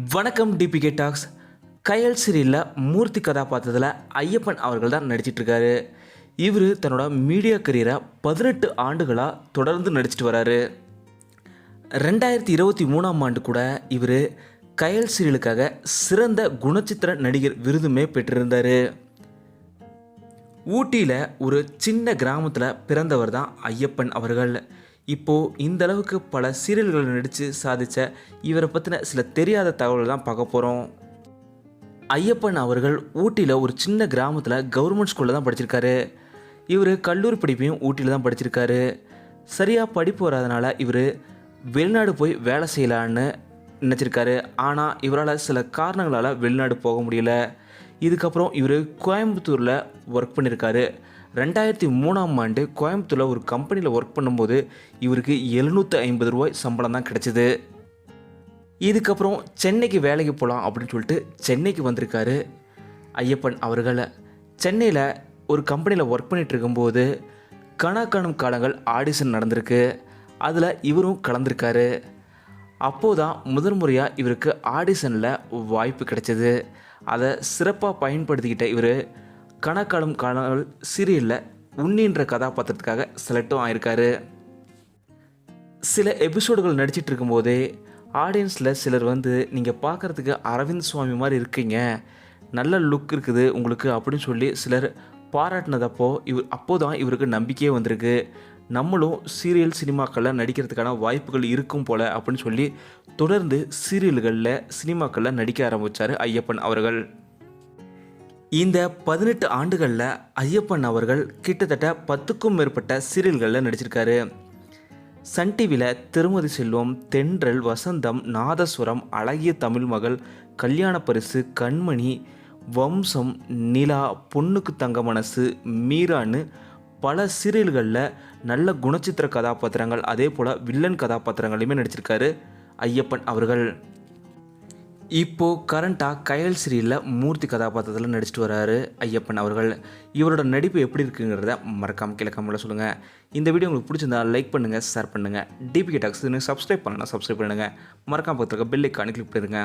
வணக்கம் DPK tax. கயல் சீரியலில் மூர்த்தி கதாபாத்திரத்தில் ஐயப்பன் அவர்கள் தான் நடிச்சிட்ருக்காரு. இவர் தன்னோட மீடியா கரியரை 18 ஆண்டுகளாக தொடர்ந்து நடிச்சிட்டு வராரு. 2023ஆம் ஆண்டு கூட இவர் கயல் சீரியலுக்காக சிறந்த குணச்சித்திர நடிகர் விருதுமே பெற்றிருந்தார். ஊட்டியில் ஒரு சின்ன கிராமத்தில் பிறந்தவர் தான் ஐயப்பன் அவர்கள். இப்போது இந்த அளவுக்கு பல சீரியல்களை நடித்து சாதித்த இவரை பற்றின சில தெரியாத தகவல்கள் தான் பார்க்க போகிறோம். ஐயப்பன் அவர்கள் ஊட்டியில் ஒரு சின்ன கிராமத்தில் கவர்மெண்ட் ஸ்கூலில் தான் படிச்சிருக்காரு. இவர் கல்லூரி படிப்பையும் ஊட்டியில் தான் படிச்சிருக்காரு. சரியாக படிப்பு வராதனால இவர் வெளிநாடு போய் வேலை செய்யலான்னு நினச்சிருக்காரு. ஆனால் இவரால் சில காரணங்களால் வெளிநாடு போக முடியல. இதுக்கப்புறம் இவர் கோயம்புத்தூரில் ஒர்க் பண்ணியிருக்காரு. 2003ஆம் ஆண்டு கோயம்புத்தூரில் ஒரு கம்பெனியில் ஒர்க் பண்ணும்போது இவருக்கு 750 ரூபாய் சம்பளம் தான் கிடச்சிது. இதுக்கப்புறம் சென்னைக்கு வேலைக்கு போகலாம் அப்படின்னு சொல்லிட்டு சென்னைக்கு வந்திருக்காரு ஐயப்பன் அவர்கள். சென்னையில் ஒரு கம்பெனியில் ஒர்க் பண்ணிகிட்டு இருக்கும்போது கணக்காணும் காலங்கள் ஆடிஷன் நடந்திருக்கு. அதில் இவரும் கலந்துருக்காரு. அப்போது தான் முதல் முறையாக இவருக்கு ஆடிஷனில் வாய்ப்பு கிடைச்சது. அதை சிறப்பாக பயன்படுத்திக்கிட்ட இவர் கணக்காலும் காலங்கள் சீரியலில் உன்னின்ற கதாபாத்திரத்துக்காக செலக்டும் ஆயிருக்காரு. சில எபிசோடுகள் நடிச்சிட்டு இருக்கும்போதே ஆடியன்ஸில் சிலர் நீங்கள் பார்க்குறதுக்கு அரவிந்த் சுவாமி மாதிரி இருக்கீங்க, நல்ல லுக் இருக்குது உங்களுக்கு அப்படின்னு சொல்லி சிலர் பாராட்டினதப்போ அப்போதான் இவருக்கு நம்பிக்கையே வந்திருக்கு. நம்மளும் சீரியல் சினிமாக்களில் நடிக்கிறதுக்கான வாய்ப்புகள் இருக்கும் போல் அப்படின்னு சொல்லி தொடர்ந்து சீரியல்களில் சினிமாக்களில் நடிக்க ஆரம்பித்தார் ஐயப்பன் அவர்கள். இந்த 18 ஆண்டுகளில் ஐயப்பன் அவர்கள் கிட்டத்தட்ட 10க்கும் மேற்பட்ட சீரியல்களில் நடிச்சிருக்காரு. சன் டிவியில் திருமதி செல்வம், தென்றல், வசந்தம், நாதஸ்வரம், அழகிய தமிழ் மகள், கல்யாண பரிசு, கண்மணி, வம்சம், நிலா, பொண்ணுக்கு தங்க மனசு, மீரான்னு பல சீரியல்களில் நல்ல குணச்சித்திர கதாபாத்திரங்கள் அதே போல் வில்லன் கதாபாத்திரங்களையுமே நடிச்சிருக்காரு ஐயப்பன் அவர்கள். இப்போது கரண்ட்டாக கயல் சீரியலில் மூர்த்தி கதாபாத்திரத்தில் நடிச்சிட்டு வராரு ஐயப்பன் அவர்கள். இவரோட நடிப்பு எப்படி இருக்குங்கிறத மறக்காமல் கீழே கமெண்ட்டில் சொல்லுங்கள். இந்த வீடியோ உங்களுக்கு பிடிச்சிருந்தா லைக் பண்ணுங்கள், ஷேர் பண்ணுங்கள். டிபிகே டாக்ஸ் சப்ஸ்கிரைப் பண்ணலாம், சப்ஸ்கிரைப் பண்ணுங்கள். மறக்காமல் பார்த்துருக்க பெல் ஐக்கானை கிளிக் பண்ணிடுங்க.